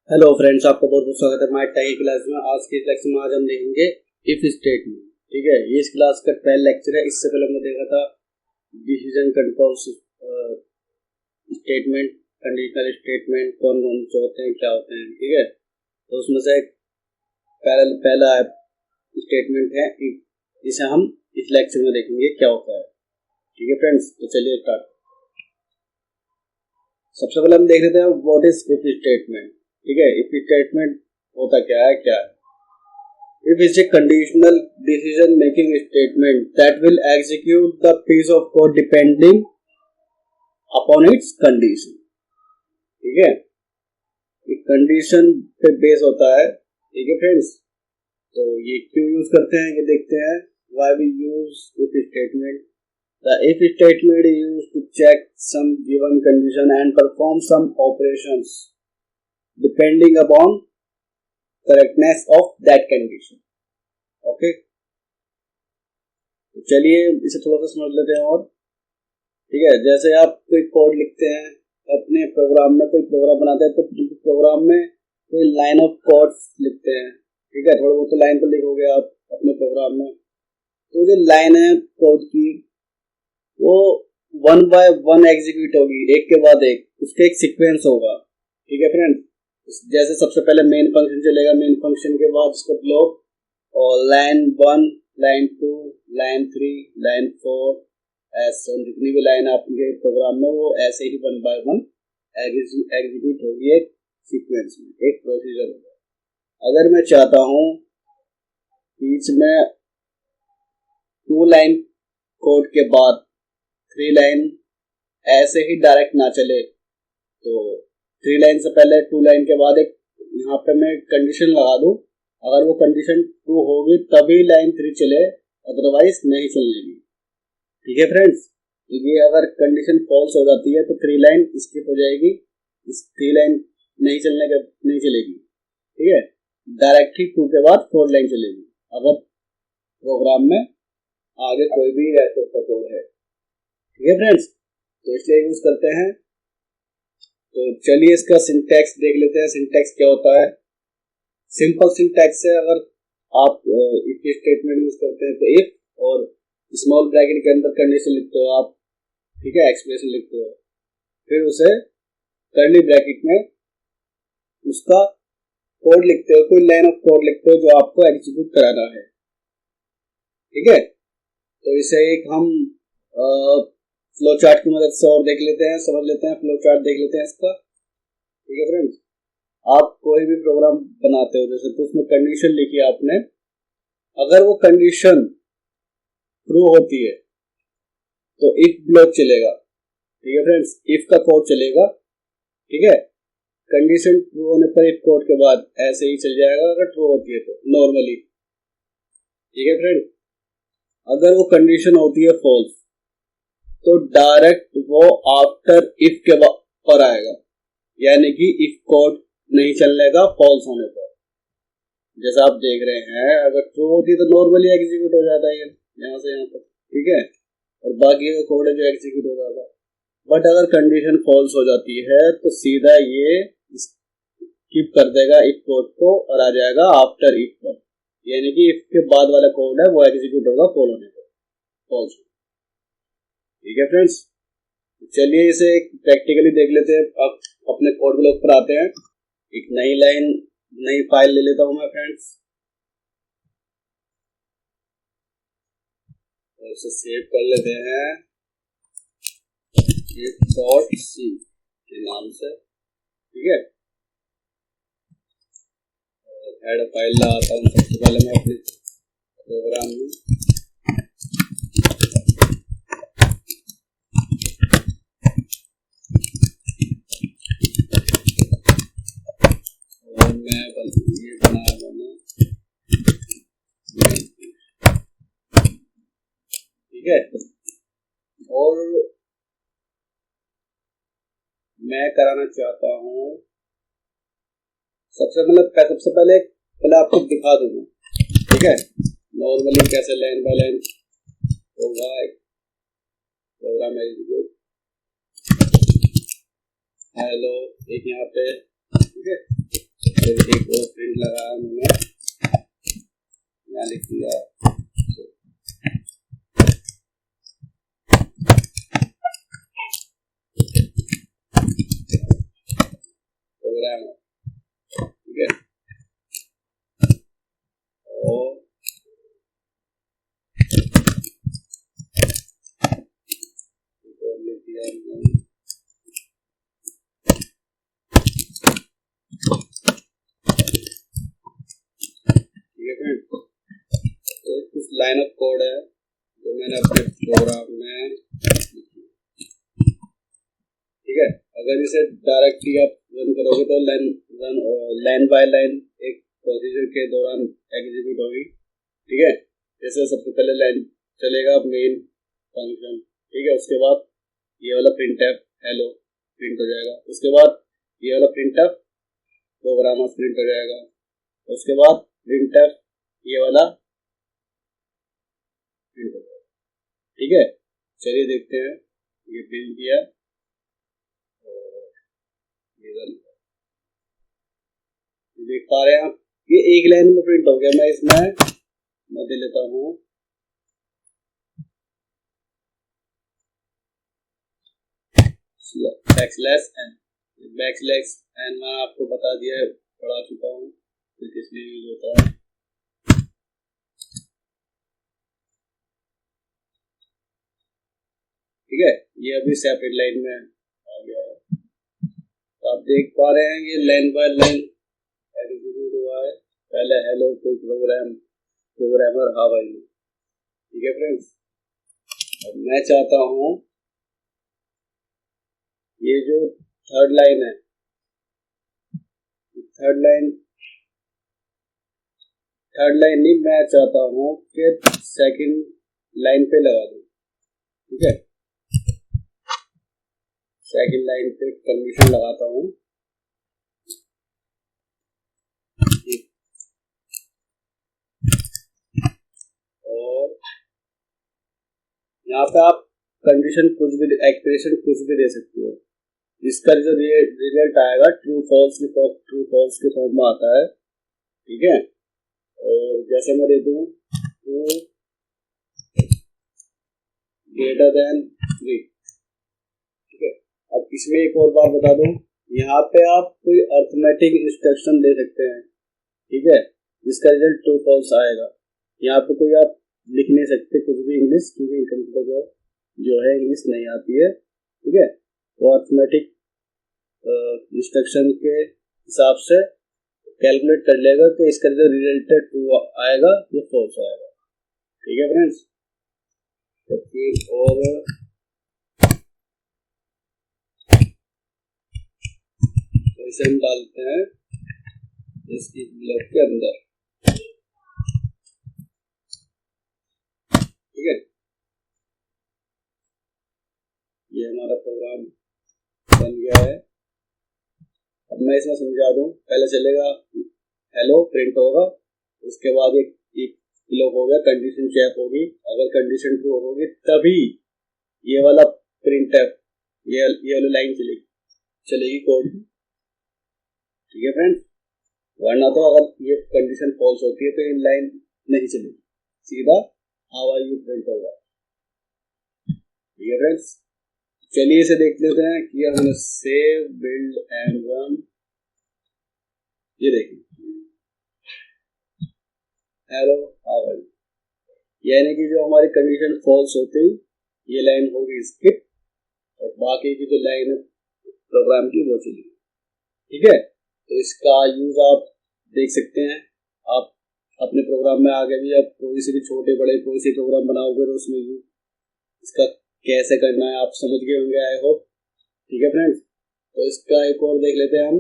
Hello friends, आपका बहुत बहुत स्वागत है हमारे टैग क्लास में। आज की लेक्चर में हम देखेंगे इफ स्टेटमेंट। ठीक है, ये इस क्लास का पहला लेक्चर है। इससे पहले हमने देखा था decision control statement, conditional statement, कौन कौन से होते हैं, क्या होते हैं। ठीक है, तो उसमें से पहला स्टेटमेंट है if, जिसे हम इस लेक्चर में देखेंगे क्या होता है। ठीक है फ्रेंड्स, तो चलिए स्टार्ट। सबसे पहले हम देख लेते हैं व्हाट इज इफ स्टेटमेंट। ठीक है, इफ स्टेटमेंट होता क्या है। If is a conditional decision making statement that will execute the piece of code depending upon its condition। ठीक है, एक कंडीशन पे बेस होता है। ठीक है फ्रेंड्स, तो ये क्यों यूज करते हैं ये देखते हैं। Why we use if statement? The if statement is used to check some given condition and perform some operations depending upon correctness of that condition। Okay, तो चलिए इसे थोड़ा सा समझ लेते हैं और। ठीक है, जैसे आप कोई कोड लिखते हैं अपने प्रोग्राम में, कोई प्रोग्राम बनाते हैं तो प्रोग्राम में कोई लाइन ऑफ कोड लिखते हैं। ठीक है, थोड़ा बहुत तो लाइन तो लिखोगे आप अपने प्रोग्राम में। तो जो लाइन है कोड की वो वन बाय वन एग्जीक्यूट होगी, एक के बाद एक, उसका एक सीक्वेंस होगा। ठीक है फ्रेंड्स, जैसे सबसे पहले मेन फंक्शन चलेगा, मेन फंक्शन के बाद उसका ब्लॉक और लाइन 1, लाइन 2, लाइन 3, लाइन 4, ऐसे जितनी भी लाइन आपके प्रोग्राम में वो ऐसे ही वन बाय वन एग्जीक्यूट होगी एक सीक्वेंस में, एक प्रोसीजर होगा। अगर मैं चाहता हूँ बीच में 2 लाइन कोड के बाद 3 लाइन ऐसे ही डायरेक्ट ना चले, तो 3 लाइन से पहले 2 लाइन के बाद एक यहाँ पे मैं कंडीशन लगा दूं। अगर वो कंडीशन 2 होगी तभी लाइन 3 चले, अदरवाइज नहीं चलेगी। ठीक है फ्रेंड्स, ये अगर कंडीशन फॉल्स हो जाती है तो 3 लाइन स्किप हो जाएगी, इस 3 लाइन नहीं चलेगी। ठीक है, डायरेक्ट ही 2 के बाद 4 लाइन चलेगी अगर प्रोग्राम में आगे कोई भी रेस्ट का कोड है। ठीक है फ्रेंड्स, तो इसलिए यूज करते हैं। तो चलिए इसका सिंटैक्स देख लेते हैं। सिंटैक्स क्या होता है। सिंपल सिंटैक्स है, अगर आप इफ स्टेटमेंट यूज करते हैं तो इफ और स्मॉल ब्रैकेट के अंदर कंडीशन लिखते हो आप। ठीक है, एक्सप्रेशन लिखते हो, फिर उसे कर्ली ब्रैकेट में उसका कोड लिखते हो, कोई लाइन ऑफ कोड लिखते हो जो आपको एग्जीक्यूट कराना है। ठीक है, तो इसे एक हम फ्लो चार्ट की मदद से और देख लेते हैं, समझ लेते हैं, फ्लो चार्ट देख लेते हैं इसका। ठीक है फ्रेंड्स, आप कोई भी प्रोग्राम बनाते हो जैसे, तो उसमें कंडीशन लिखी आपने, अगर वो कंडीशन ट्रू होती है तो इफ ब्लॉक चलेगा। ठीक है फ्रेंड्स, इफ का कोड चलेगा। ठीक है, कंडीशन ट्रू होने पर इफ कोड के बाद ऐसे ही चल जाएगा अगर ट्रू होती है तो नॉर्मली। ठीक है फ्रेंड्स, अगर वो कंडीशन होती है फॉल्स तो डायरेक्ट वो आफ्टर इफ के पर आएगा, यानी कि इफ कोड नहीं चलने का फॉल्स होने पर। जैसा आप देख रहे हैं, अगर ट्रू होती है तो नॉर्मली एग्जीक्यूट हो जाता है यहाँ से यहाँ तक। ठीक है, और बाकी का कोड है जो एग्जीक्यूट हो जाता है। बट अगर कंडीशन फॉल्स हो जाती है तो सीधा ये स्किप कर देगा इफ कोड को और आ जाएगा आफ्टर इफ पर, यानी कि इफ के बाद वाला कोड है वो एग्जीक्यूट होगा फॉल होने पर, फॉल्स। ठीक है फ्रेंड्स, चलिए इसे प्रैक्टिकली देख लेते हैं। अब अपने कोड ब्लॉक पर आते हैं। एक नई फाइल ले लेता हूं मैं फ्रेंड्स, और इसे सेव कर लेते हैं .c के नाम से। ठीक है, हेड फाइल लगाता हूं सबसे पहले मैं अपने प्रोग्राम में। ठीक है, और मैं कराना चाहता हूं सबसे पहले आपको दिखा दूंगा। ठीक है, नॉर्मली कैसे लाइन बाय लाइन होगा प्रोग्राम एग्जीक्यूट। हेलो एक यहाँ पे। ठीक है, फिर एक और प्रिंट लगाया मैंने, यहाँ लिख दिया प्रोग्राम, ठीक है। और लिख दिया कुछ लाइन ऑफ कोड है जो मैंने अपने प्रोग्राम में लिखी, ठीक है। अगर इसे डायरेक्टली आप रन करोगे तो लाइन बाय लाइन एक प्रोसीजर के दौरान एग्जीक्यूट होगी, ठीक है। जैसे सबसे पहले लाइन चलेगा मेन फंक्शन, ठीक है। उसके बाद ये वाला प्रिंटफ हेलो प्रिंट हो जाएगा, उसके बाद ये वाला प्रिंटफ प्रोग्राम प्रिंट हो जाएगा, उसके बाद प्रिंटफ ये वाला प्रिंट हो जाएगा, ठीक है। चलिए देखते हैं, ये प्रिंट किया और ये देख पा रहे हैं आप, ये एक लाइन में प्रिंट हो गया। मैं इसमें मैं दे लेता हूँ बैकस्लैश एन, मैं आपको बता दिया, पढ़ा चुका हूँ तो किस लिए यूज होता है, ठीक है। ये अभी सेपरेट लाइन में आ गया है, तो आप देख पा रहे हैं ये लाइन बाय लाइन एग्जीक्यूट हुआ है। पहले hello to programmer how are you, ठीक है फ्रेंड्स। अब मैं चाहता हूँ ये जो थर्ड लाइन है, थर्ड लाइन नहीं, मैं चाहता हूँ कि सेकंड लाइन पे लगा दूं, ठीक है। सेकंड लाइन पे कंडीशन लगाता हूँ, और यहाँ पे आप कंडीशन कुछ भी, एक्सप्रेशन कुछ भी दे सकते हो। इसका जो रिजल्ट आएगा ट्रू फॉल्स के फॉर्म में आता है, ठीक है। और जैसे मैं दे दूं ट्रू ग्रेटर देन 3, ठीक है। अब इसमें एक और बात बता दूं, यहाँ पे आप कोई अर्थमेटिक इंस्ट्रक्शन दे सकते हैं, ठीक है, जिसका रिजल्ट ट्रू फॉल्स आएगा। यहाँ पे कोई आप लिख नहीं सकते कुछ भी इंग्लिश, क्योंकि कंप्यूटर को जो है इंग्लिश नहीं आती है, ठीक है। तो अर्थमेटिक इंस्ट्रक्शन के हिसाब से कैलकुलेट कर लेगा कि इसका जो रिजल्ट है ट्रू आएगा या फॉल्स आएगा, ठीक है फ्रेंड्स। तो फिर और तो इसे हम डालते हैं इसकी ब्लॉक के अंदर, ठीक है। ये हमारा प्रोग्राम बन गया है। अब मैं इसमें समझा दूं, पहले चलेगा हेलो प्रिंट होगा, उसके बाद एक ब्लॉक हो गया, कंडीशन चेक होगी, अगर कंडीशन ट्रू होगी तभी ये वाला प्रिंटफ ये वाली लाइन चलेगी कोड, ठीक है फ्रेंड्स। वरना तो अगर ये कंडीशन फॉल्स होती है तो ये लाइन नहीं चलेगी, सीधा हाउ आर यू प्रिंट होगा, ठीक है फ्रेंड्स। चलिए इसे देख लेते हैं कि हमने सेव बिल्ड एंड रन, ये देखिए हेलो हाउ आर यू, यानी कि जो हमारी कंडीशन फॉल्स होती ये लाइन होगी स्किप, और बाकी की जो लाइन है प्रोग्राम की वो चलेगी, ठीक है। तो इसका यूज आप देख सकते हैं, आप अपने प्रोग्राम में आगे भी आप कोई से भी छोटे बड़े कोई से प्रोग्राम बनाओगे तो उसमें इसका कैसे करना है आप समझ गए होंगे, आई होप, ठीक है फ्रेंड्स। तो इसका एक और देख लेते हैं हम,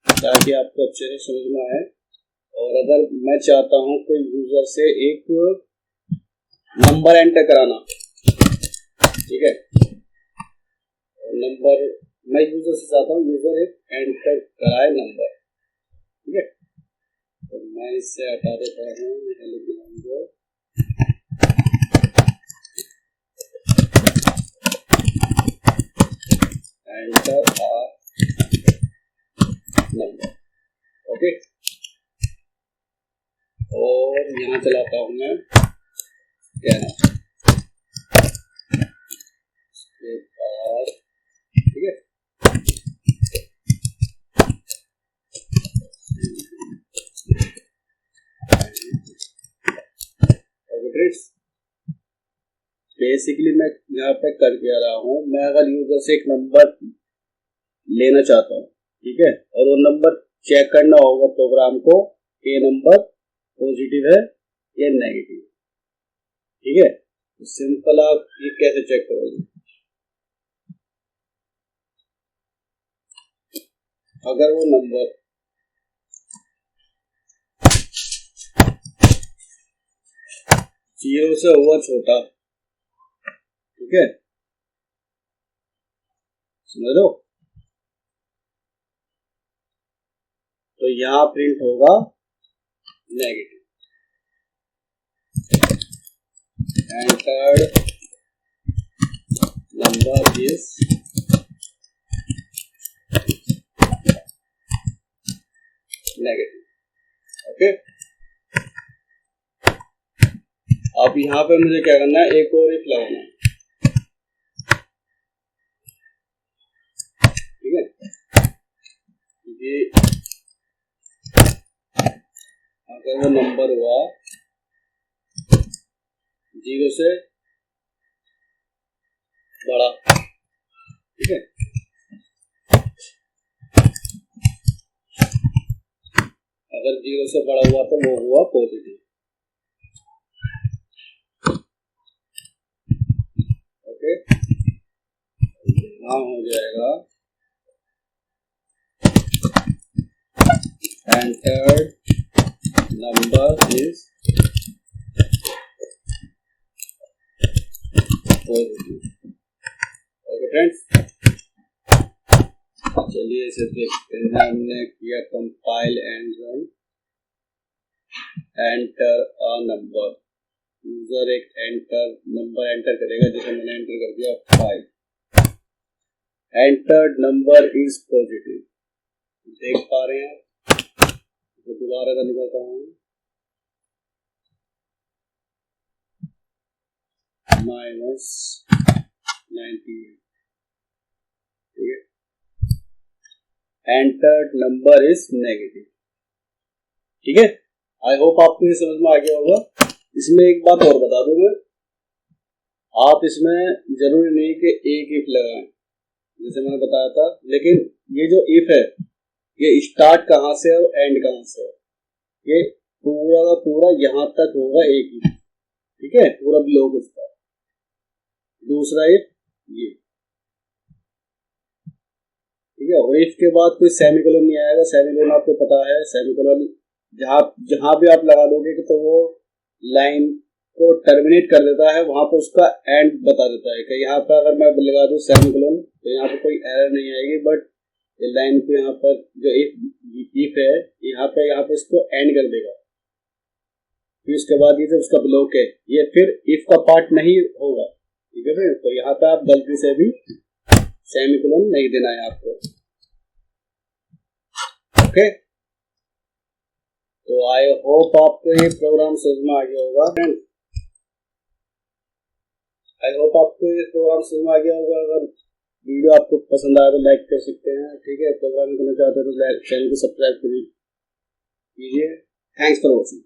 ताकि आपको अच्छे से समझ में आए। और अगर मैं चाहता हूं कोई यूजर से एक नंबर एंटर कराना, ठीक है, नंबर मैं यूजर से चाहता हूँ यूजर एक एंटर कराए नंबर, ठीक है। तो मैं इससे हटा देता हूँ, एंटर नंबर, ओके, और यहाँ चलाता हूँ मैं स्कैनर, ठीक है। बेसिकली मैं यहाँ पे कर क्या रहा हूँ, मैं अगर यूजर से एक नंबर लेना चाहता हूँ, ठीक है, और वो नंबर चेक करना होगा प्रोग्राम को, ये नंबर पॉजिटिव है या नेगेटिव, ठीक है। तो सिंपल आप ये कैसे चेक करोगे, अगर वो नंबर जीरो से हुआ छोटा, ठीक है, समझ लो, तो यहाँ प्रिंट होगा negative. Entered number is negative, okay. अब यहाँ पे मुझे क्या करना है, एक और इफ लगाना है, ठीक है। ये अगर वो नंबर हुआ जीरो से बड़ा, ठीक है, अगर जीरो से बड़ा हुआ तो वो हुआ पॉजिटिव, ओके। यहाँ हो जाएगा entered number is positive, okay friends. चलिए इसे देखते हैं, हमने किया compile and run. Enter a number, user एक नंबर एंटर करेगा, जैसे मैंने एंटर कर दिया 5। एंटर्ड नंबर इज पॉजिटिव, देख पा रहे हैं, तो दोबारा रन करता हूँ, -98, ठीक है। एंटर्ड नंबर इज नेगेटिव, ठीक है। आई होप आपको ये समझ में आ गया होगा। इसमें एक बात और बता दूं मैं, आप इसमें जरूरी नहीं कि एक इफ लगाएं, जैसे मैंने बताया था, लेकिन ये जो इफ है ये स्टार्ट कहाँ से और एंड कहाँ से है, ये पूरा का पूरा यहाँ तक होगा एक इफ, ठीक है, पूरा ब्लॉक इसका। दूसरा इफ ये, ठीक है, और इफ के बाद कोई सेमीकोलन नहीं आएगा। सेमीकोलन आपको पता है, सेमीकोलन जहां भी आप लगा दोगे कि तो वो लाइन को टर्मिनेट कर देता है, वहां पर उसका एंड बता देता है कि यहाँ पर अगर मैं लगा दूं सेमीकोलन तो यहाँ पर कोई एरर नहीं आएगी, बट लाइन को यहाँ पर जो इफ है यहाँ पे इसको एंड कर देगा। फिर उसके बाद ये जो उसका ब्लॉक है ये फिर इफ का पार्ट नहीं होगा, ठीक है। फिर तो यहाँ पे आप गलती से भी सेमीकोलन नहीं देना है आपको, ओके। तो आई होप आपको ये प्रोग्राम समझ में आ गया होगा फ्रेंड, आई होप आपको ये प्रोग्राम समझ में आ गया होगा। अगर वीडियो आपको पसंद आया तो लाइक कर सकते हैं, ठीक है। प्रोग्राम करना चाहते हैं तो चैनल को सब्सक्राइब कीजिए। Thanks for watching.